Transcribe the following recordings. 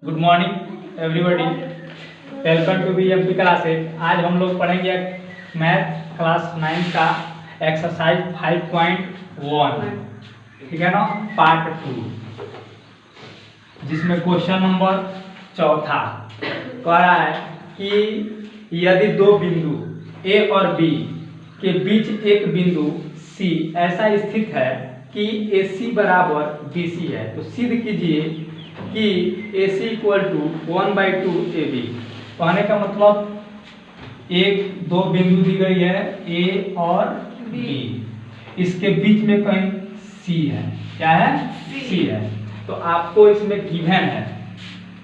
Good morning everybody, welcome to BMP classes. आज हम लोग पढ़ेंगे मैथ क्लास 9 का एक्सरसाइज 5.1, ठीक है ना, पार्ट 2, जिसमें क्वेश्चन नंबर 4 कह रहा है कि यदि दो बिंदु ए और बी के बीच एक बिंदु सी ऐसा स्थित है कि AC बराबर BC है, तो सिद्ध कीजिए कि AC इक्वल टू 1/2 AB। कहने का मतलब एक दो बिंदु दी गई है A और B, इसके बीच में कहीं C है। क्या है? C है। तो आपको इसमें गिवन है,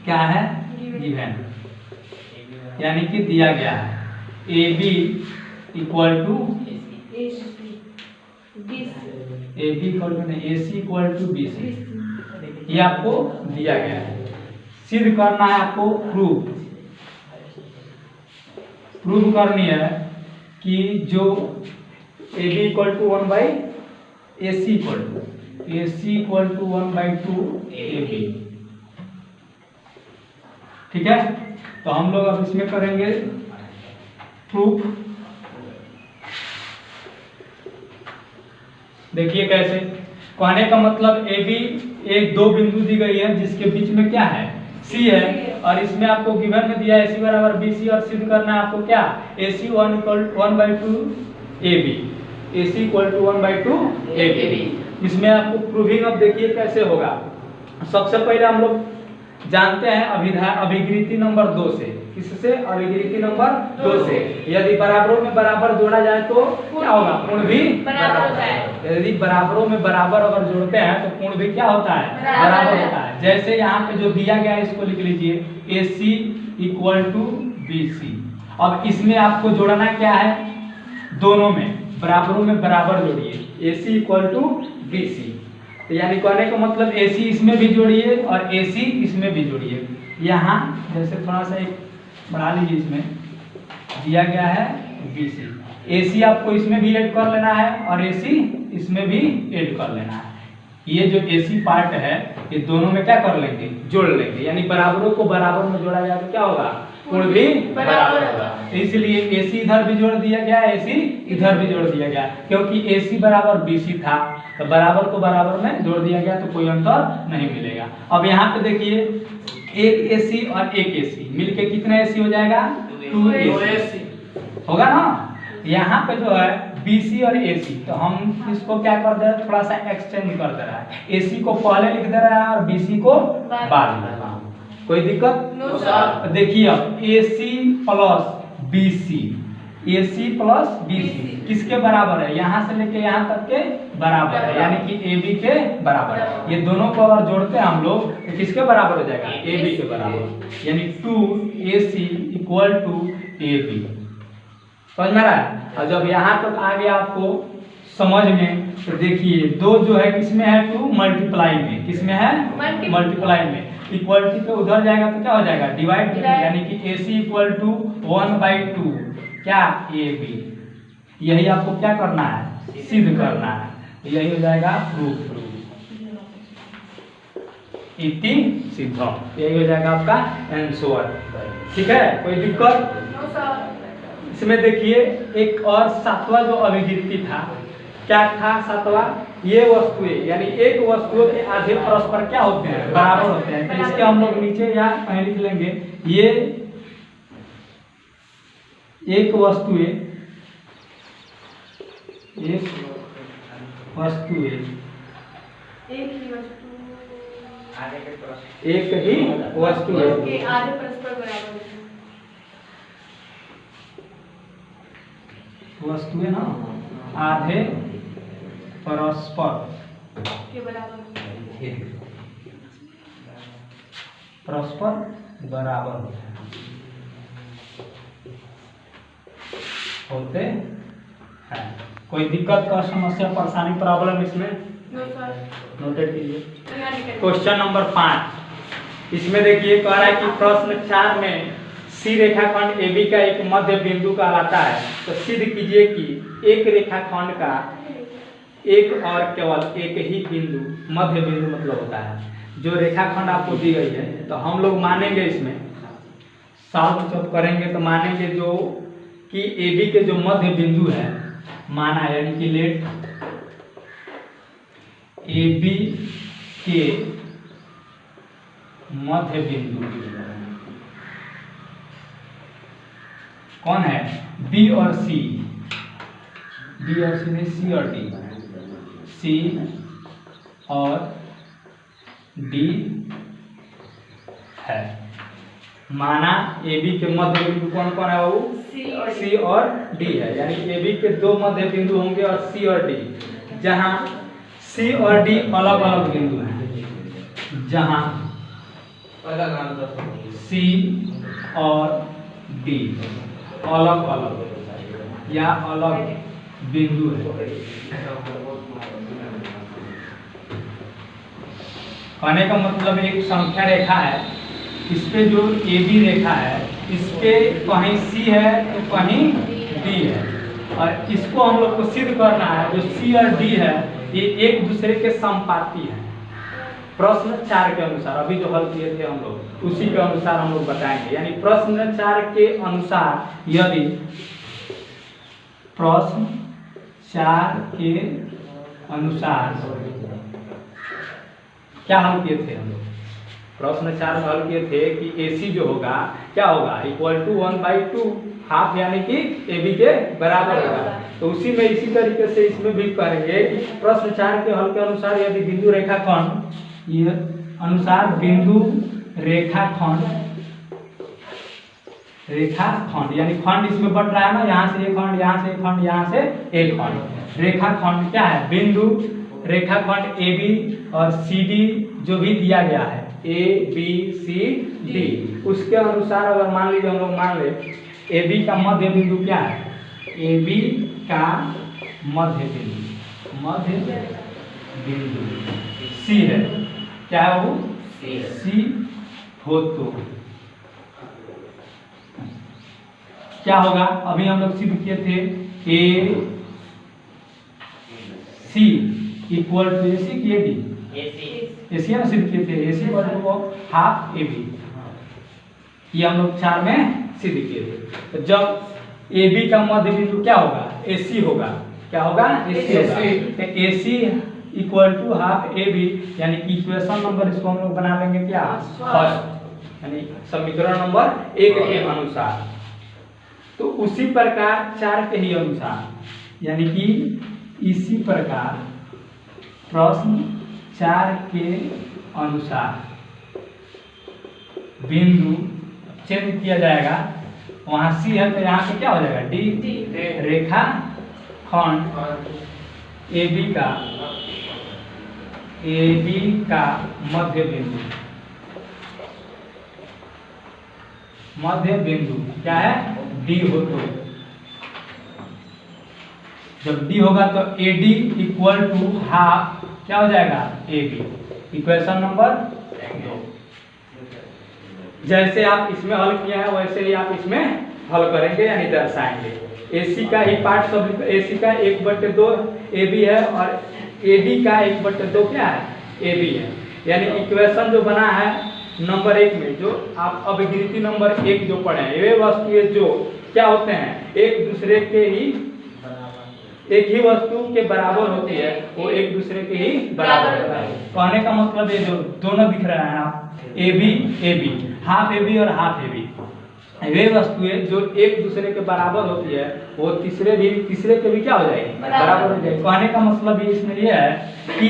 क्या है? गिवन, यानी कि दिया गया है AB equal to AC equal to BC, ये आपको दिया गया है। सिद्ध करना है आपको, प्रूव करनी है कि जो AB equal to 1/AC equal to 1/2 AB, ठीक है। तो हम लोग अब इसमें करेंगे प्रूफ। देखिए कैसे, कहने का मतलब AB एक दो बिंदु दी गई है जिसके बीच में क्या है? C है, और इसमें आपको गिवन में दिया है AC बराबर BC, और सिद्ध करना है आपको क्या? AC 1/2 AB, AC equal to 1/2 AB। इसमें आपको प्रूविंग अब देखिए कैसे होगा। सबसे पहले हम लोग जानते हैं अभिकृति नंबर 2 से। किससे? अभिकृति नंबर 2 से। यदि बराबरों में बराबर जोड़ा जाए तो क्या होगा? पूर्ण भी बराबर होता है। यदि बराबरों में बराबर अगर जोड़ते हैं तो पूर्ण भी क्या होता है? बराबर होता है। जैसे यहाँ पे जो दिया गया है इसको लिख लीजिए, AC इक्वल टू BC। अब इसमें आपको जोड़ना क्या है? दोनों में बराबरों में बराबर जोड़िए, AC इक्वल टू BC। तो यानी कहने का मतलब AC इसमें भी जोड़िए और AC इसमें भी जोड़िए। यहाँ जैसे थोड़ा सा एक बढ़ा लीजिए, इसमें दिया गया है BC, AC आपको इसमें भी ऐड कर लेना है और AC इसमें भी ऐड कर लेना है। ये जो AC पार्ट है ये दोनों में क्या कर लेंगे? जोड़ लेंगे, यानी बराबरों को बराबर में जोड़ा जाए तो क्या होगा? पूर्ण भी बराबर होगा। इसलिए AC इधर भी जोड़ दिया गया, AC इधर भी जोड़ दिया गया, क्योंकि AC बराबर BC था तो बराबर को बराबर में जोड़ दिया गया, तो कोई अंतर नहीं मिलेगा। अब यहाँ पे देखिए, एक AC और एक AC मिलके कितना AC हो जाएगा? 2AC होगा ना। यहाँ पे जो है BC और AC, तो हम इसको क्या कर दे रहे हैं? थोड़ा सा एक्सचेंज कर दे रहा है। AC को पहले लिख दे रहा है और BC को बाद में। कोई दिक्कत? No sir. देखिए अब AC प्लस BC किसके बराबर है? यहाँ से लेके यहाँ तक के बराबर है, यानी कि AB के बराबर है। ये दोनों को अगर जोड़ते हैं हम लोग तो किसके बराबर हो जाएगा? AB के बराबर, यानी 2AC इक्वल टू AB। समझ में आ रहा है? और जब यहाँ तक आ गया आपको समझ में, तो देखिए दो जो है किसमें है? 2 मल्टीप्लाई में। किसमें है? मल्टीप्लाई में। इक्वलिटी पे उधर जाएगा तो क्या हो जाएगा? डिवाइड, यानी कि AC इक्वल टू 1/2 क्या? AB। यही आपको क्या करना है? सिद्ध करना है। यही हो जाएगा प्रूफ। इति सिद्धम, यही हो जाएगा आपका आंसर। ठीक है, कोई दिक्कत? इसमें देखिए एक और 7वां जो अभिकृति था, क्या था 7वां? ये वस्तुएं, यानी एक वस्तुओं के आधे परस्पर क्या होते हैं? बराबर होते हैं। तो इसके हम लोग नीचे या कहीं लिख लेंगे, ये एक वस्तुएं एक ही वस्तु है, आधे परस्पर बराबर वस्तुएं ना, आधे परस्पर बराबर होते हैं। कोई दिक्कत का समस्या, परेशानी, प्रॉब्लम इसमें? नोटेड कीजिए। क्वेश्चन नंबर 5, इसमें देखिए कह रहा है कि प्रश्न 4 में C रेखाखंड AB का एक मध्य बिंदु कहलाता है, तो सिद्ध कीजिए कि एक रेखाखंड का एक और केवल एक ही बिंदु, मध्य बिंदु मतलब होता है, जो रेखाखंड आपको दी गई है, तो हम लोग मानेंगे इसमें सॉल्व जब करेंगे तो मानेंगे जो कि AB के जो मध्य बिंदु है माना, यानी कि लेट AB के मध्य बिंदु कौन है? B और C, B और C नहीं, C और D, C और D है। माना AB के मध्य बिंदु कौन कौन है? वो C और D है, यानी AB के दो मध्य बिंदु होंगे और C और D, जहां C और D अलग अलग बिंदु हैं, जहां C और D अलग अलग या अलग बिंदु है। कहने का मतलब एक संख्या रेखा है, इस पे जो AB रेखा है, इस पे कहीं C है तो कहीं D है, और इसको हम लोग को सिद्ध करना है जो C और D है ये एक दूसरे के समपाती हैं। प्रश्न 4 के अनुसार अभी जो हल किए थे हम लोग उसी के अनुसार हम लोग बताएंगे, यानी प्रश्न 4 के अनुसार यदि प्रश्न 4 के अनुसार क्या हल किए थे हम लोग? प्रश्न 4 में हल किए थे कि AC जो होगा क्या होगा? इक्वल टू 1/2 हाफ, यानी कि AB के बराबर होगा। तो उसी में इसी तरीके से इसमें भी करेंगे कि प्रश्न 4 के हल के अनुसार यदि बिंदु रेखाखंड ये अनुसार बिंदु रेखाखंड यानी खंड इसमें बट रहा है ना, यहाँ से एक खंड, यहाँ से एक खंड, यहाँ से एक खंड। रेखाखंड क्या है? बिंदु रेखाखंड AB और CD जो भी दिया गया है ABCD, उसके अनुसार अगर मान लीजिए हम लोग मान ले AB का मध्य बिंदु क्या है? AB का मध्य बिंदु C है, क्या है वो? C हो तो क्या होगा? अभी हम लोग सिद्ध किए थे AC इक्वल टू AC की AD, AC में सिद्ध किए थे AC equal to half AB, ये हम लोग 4 में सिद्ध किए थे। तो जब AB का मध्य बिंदु क्या होगा? AC होगा, क्या होगा? AC होगा। तो AC equal to half AB, यानी कि इक्वेशन नंबर इसको हम लोग बना लेंगे क्या? फर्स्ट, यानी समीकरण नंबर 1 के अनुसार। तो उसी प्रकार 4 के ही अनुसार, यानी कि इसी प्रकार प्रश्न 4 के अनुसार बिंदु चेंज किया जाएगा, वहां C है तो यहाँ पे क्या हो जाएगा? D रेखा खंड AB का मध्य बिंदु क्या है? D हो तो जब D होगा तो AD इक्वल टू हाफ क्या हो जाएगा? AB, equation number 2। जैसे आप इसमें हल किया है वैसे ही आप इसमें हल करेंगे, यानी दर्शाएंगे। AC का ही पार्ट सब, AC का 1/2 AB है और AD का 1/2 क्या है? AB है, यानी इक्वेशन जो बना है नंबर 1 में, जो आप अभिगिनती नंबर 1 जो पढ़े हैं, वे वस्तुएं जो क्या होते हैं? एक दूसरे के ही, एक ही वस्तु के बराबर होती है, वो एक दूसरे के ही बराबर होता है। कहने का मतलब ये जो दोनों दिख रहा है आप AB हाफ AB और हाफ AB, वे वस्तुएं जो एक दूसरे के बराबर होती है वो तीसरे के भी क्या हो जाएगी? बराबर हो जाएगी। कहने का मतलब ये इसमें यह है कि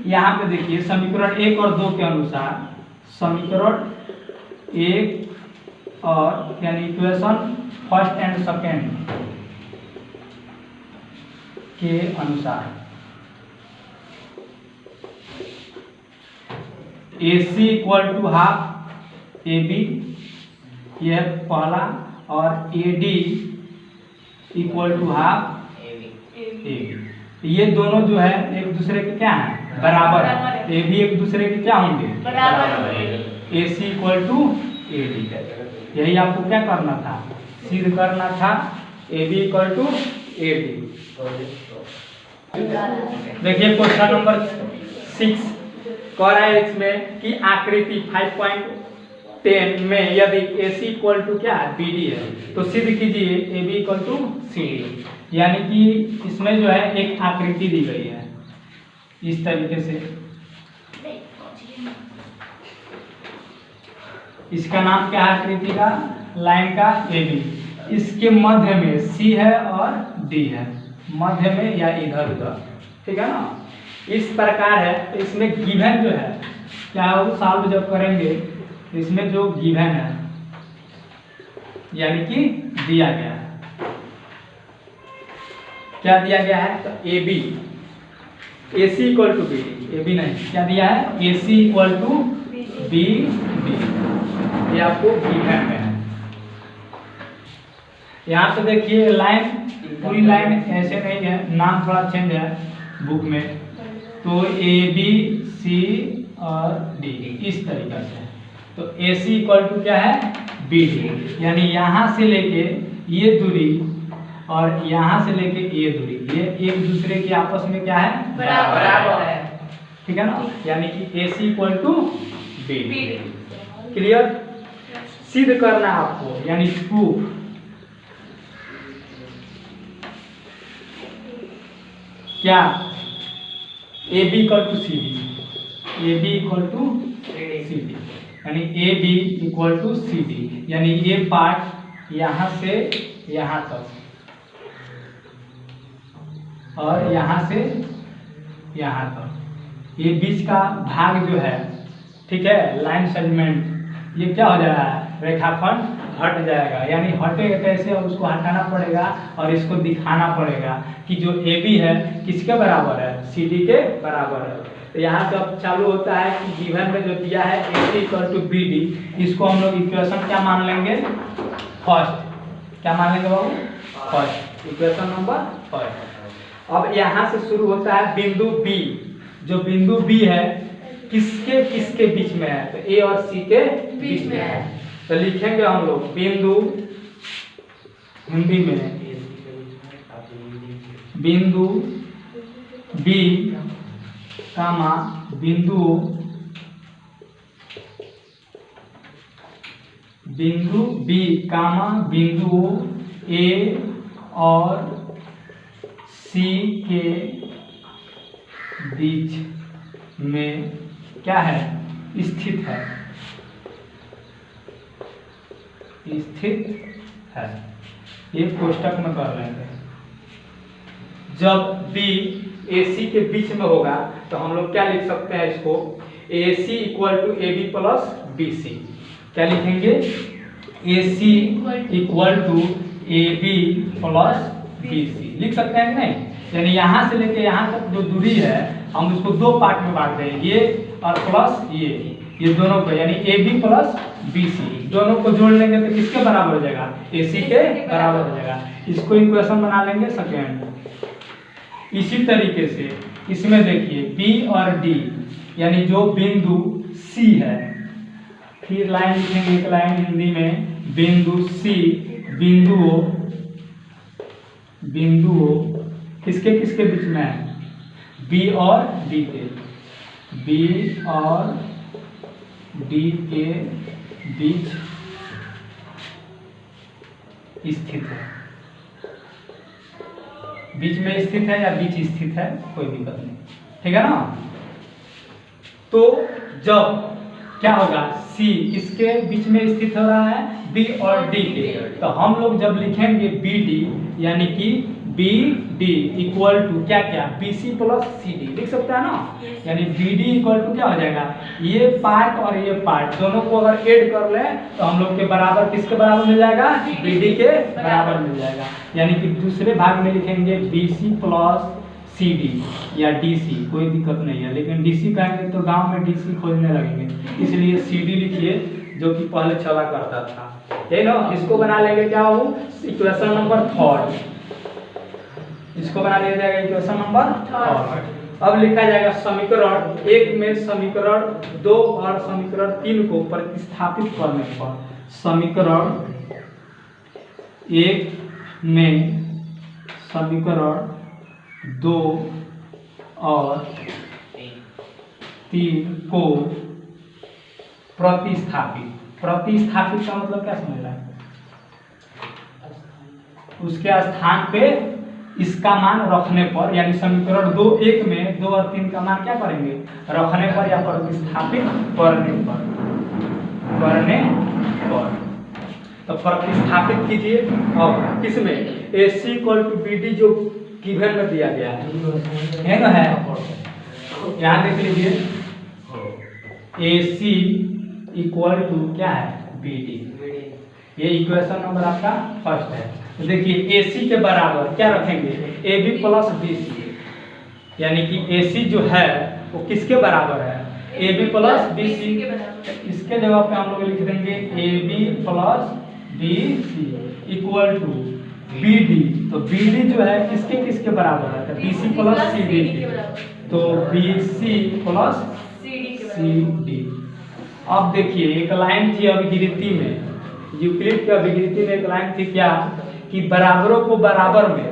यहाँ पे देखिए समीकरण 1 और 2 के अनुसार, समीकरण 1 और यानी इक्वेशन फर्स्ट एंड सेकेंड के अनुसार AC equal to half AB, यह पहला, और AD equal to half AB। ये दोनों जो है एक दूसरे के क्या है? बराबर है। AB एक दूसरे के क्या होंगे? बराबर। AC इक्वल टू AD, यही आपको क्या करना था? सिद्ध करना था AB इक्वल टू AD। देखिए क्वेश्चन नंबर 6 कह रहा है इसमें कि आकृति 5.10 में यदि AC इक्वल टू क्या है BD है तो सिद्ध कीजिए AB इक्वल टू CD, यानी कि इसमें जो है एक आकृति दी गई है इस तरीके से, इसका नाम क्या है आकृति का, लाइन का AB, इसके मध्य में C है और D है, मध्य में या इधर उधर, ठीक है ना, इस प्रकार है। तो इसमें गिवन जो है क्या वो सॉल्व जब करेंगे इसमें जो गिवन है यानी कि दिया गया है, क्या दिया गया है, तो AB AC equal to BD, AB नहीं क्या दिया है, AC इक्वल टू BD, ये आपको गिवन में है। यहाँ पे देखिए लाइन, पूरी लाइन ऐसे नहीं है, नाम थोड़ा चेंज है बुक में, तो AB C और D इस तरीके से, तो AC इक्वल टू क्या है BD, यानी यहाँ से लेके ये दूरी और यहाँ से लेके ये दूरी, ये एक दूसरे के आपस में क्या है, बराबर है, ठीक है ना, यानी कि AC equal to BD। Clear, सिद्ध करना आपको, यानी प्रूफ, क्या AB equal to CD, AB equal to CD, यानी AB इक्वल टू CD, यानी ये पार्ट यहाँ से यहाँ तक और यहाँ से यहाँ तक, ये बीच का भाग जो है, ठीक है, लाइन सेगमेंट, ये क्या हो जाएगा, रेखाखंड हट जाएगा, यानी हटेगा कैसे, और उसको हटाना पड़ेगा और इसको दिखाना पड़ेगा कि जो AB है किसके बराबर है, CD के बराबर है। तो यहाँ से अब चालू होता है कि गिवन में जो दिया है AC इक्वल टू BD, इसको हम लोग इक्वेशन क्या मान लेंगे, फर्स्ट, क्या मान लेंगे बाबू, फर्स्ट, इक्वेशन नंबर फर्स्ट। अब यहाँ से शुरू होता है बिंदु B, जो बिंदु B है किसके किसके बीच में है, तो A और C के बीच में है, तो लिखेंगे हम लोग बिंदु, हिंदी में बिंदु B कामा बिंदु B कामा बिंदु A और C के बीच में क्या है, स्थित है, ये कोष्टक में कर रहे थे। जब B AC के बीच में होगा तो हम लोग क्या लिख सकते हैं इसको, AC equal to AB plus BC, क्या लिखेंगे, AC equal to AB plus BC लिख सकते हैं कि नहीं, यानी यहाँ से लेके यहाँ तक जो दूरी है हम उसको दो पार्ट में बांट देंगे, ये और प्लस ये दोनों को, यानी AB प्लस BC दोनों को जोड़ लेंगे तो किसके बराबर हो जाएगा, AC के बराबर हो जाएगा। इसको इक्वेशन बना लेंगे सेकेंड। इसी तरीके से इसमें देखिए B और D, यानी जो बिंदु C है, फिर लाइन लिखेंगे, एक लाइन हिंदी में बिंदु C, बिंदुओं किसके किसके बीच में है, B और D के, B और D के बीच स्थित है, बीच में स्थित है या बीच स्थित है, कोई दिक्कत नहीं, ठीक है ना। तो जब क्या होगा, C किसके बीच में स्थित हो रहा है, B और D के, तो हम लोग जब लिखेंगे BD, यानी कि BD इक्वल टू क्या क्या, BC प्लस CD लिख सकते हैं ना, यानी BD इक्वल टू क्या हो जाएगा, ये पार्ट और ये पार्ट दोनों को अगर ऐड कर ले तो हम लोग के बराबर किसके बराबर मिल जाएगा, BD के बराबर मिल जाएगा। यानी कि दूसरे भाग में लिखेंगे BC प्लस CD या DC, कोई दिक्कत नहीं है, लेकिन DC कहेंगे तो गांव में DC खोजने लगेंगे, इसलिए CD लिखिए जो कि पहले चला करता था, है ना। इसको बना लेंगे क्या हो, इक्वेशन नंबर थर्ड, इसको बना लिया जाएगा इक्वेशन नंबर थर्ड। अब लिखा जाएगा समीकरण एक में समीकरण 2 और समीकरण 3 को प्रतिस्थापित करने पर, समीकरण 1 में समीकरण 2 और को प्रतिस्थापित। प्रतिस्थापित का मतलब क्या समझ रहा है? उसके स्थान पे इसका मान रखने पर, यानी समीकरण 2(1) में 2 और 3 का मान क्या करेंगे? रखने पर या प्रतिस्थापित करने पर। तो प्रतिस्थापित कीजिए अब किसमें? AC = BD जो गिवन में दिया गया है ना, है यहाँ देख लीजिए। AC = क्या है? BD। ये इक्वेशन नंबर आपका फर्स्ट है। तो देखिए AC के बराबर क्या रखेंगे? AB + BC, यानी कि AC जो है वो किसके बराबर है? AB + BC। इसके जगह पे हम लोग लिख देंगे AB + BC = BD। तो BD जो है किसके किसके बराबर है? BC + CD। तो BC + CD। अब देखिए एक लाइन थी अभिगिरती में, यूक्लिड की अभिगिरती में एक लाइन थी क्या, कि बराबरों को बराबर में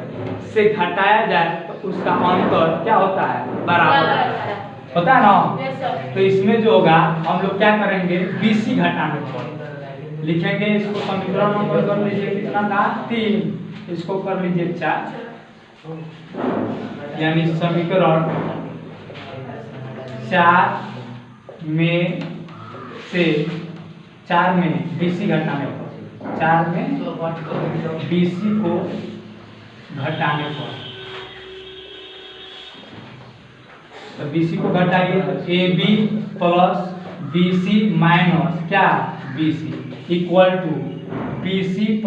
से घटाया जाए तो उसका अंतर क्या होता है? बराबर होता है ना। तो इसमें जो होगा हम लोग क्या करेंगे? BC घटाने पर लिखेंगे। इसको समीकरण नंबर कर लीजिए, कितना था? 3। इसको कर लीजिए 4, यानी समीकरण 4 में से 4 में BC घटाने पर, 4 में BC को घटाने पर, तो BC को घटाइए तो AB + BC माइनस क्या? BC = BC +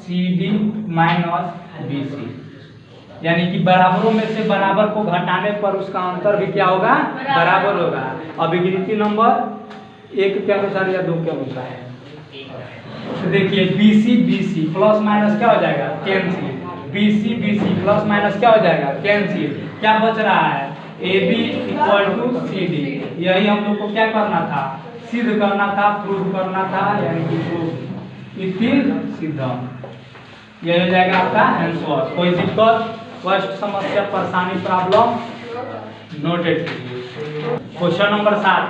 CD minus BC, यानी कि बराबरों में से बराबर को घटाने पर उसका अंतर भी क्या होगा? बराबर होगा। अभिगिरती नंबर 1 के अनुसार या 2 के अनुसार। तो देखिए BC BC प्लस माइनस क्या हो जाएगा? Cancel. BC BC plus minus क्या हो जाएगा? कैंसिल। क्या बच रहा है? AB = CD। यही हम लोग को क्या करना था? सिद्ध करना था, प्रूव करना था, यानी कि प्रूव इति सिद्धम। यह हो जाएगा आपका आंसर। कोई दिक्कत? फर्स्ट समस्या परेशानी प्रॉब्लम नोटेड कीजिए। क्वेश्चन नंबर 7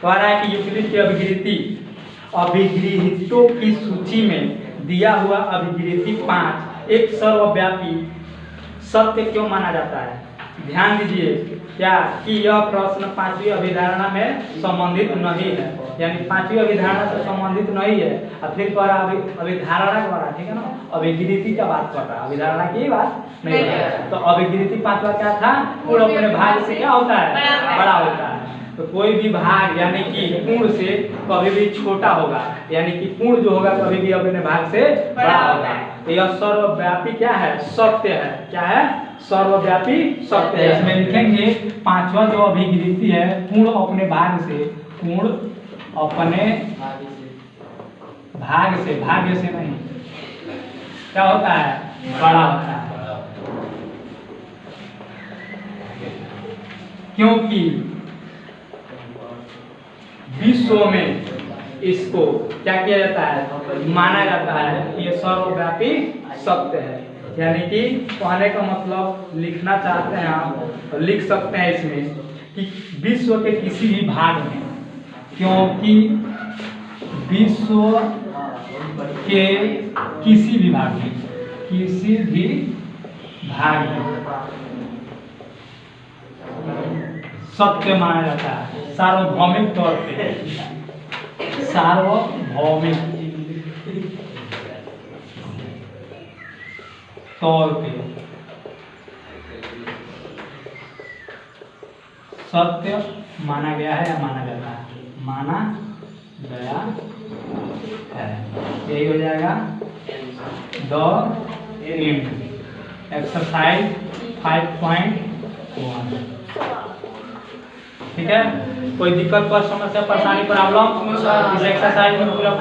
कह रहा है कि यूक्लिड की अभिगृहीतों की सूची में दिया हुआ अभिगृहीत 5 एक सर्वव्यापी सत्य क्यों माना जाता है? ध्यान दीजिए क्या कि यह प्रश्न 5वीं अभिधारणा में संबंधित नहीं है, यानी 5वीं अभिधारणा से संबंधित नहीं है। और फिर कह रहा अभिधारणा कर रहा, ठीक है ना, अभिगृहीत का बात कर रहा, अभिधारणा की बात नहीं है। तो अभिगृहीत 5वां क्या था? पूर्ण अपने भाग से क्या होता है? बड़ा होता है। तो कोई भी भाग यानी कि पूर्ण से कभी भी छोटा होगा, यानी कि पूर्ण जो होगा कभी भी अपने भाग से बड़ा होगा। तो यह सर्वव्यापी क्या है? सत्य है। क्या है? सर्वव्यापी सत्य है। इसमें लिखेंगे 5वां जो अभिगृहीत है पूर्ण अपने भाग से, पूर्ण अपने भाग से नहीं क्या होता है? बड़ा होता है। क्योंकि विश्व में इसको क्या किया जाता है? माना जाता है कि ये सर्वव्यापी सत्य है। यानी कि कहने का मतलब लिखना चाहते हैं आप तो लिख सकते हैं इसमें कि विश्व के किसी भी भाग में, क्योंकि विश्व के किसी भी भाग में सत्य माना जाता है सार्वभौमिक तौर पे। सार्वभौमिक तौर पे सत्य माना गया है या माना जाता है? माना गया है। यही हो जाएगा द एंड। एक्सरसाइज 5.1। ठीक है, कोई दिक्कत पर समस्या परेशानी प्रॉब्लम इस एक्सरसाइज में पूरा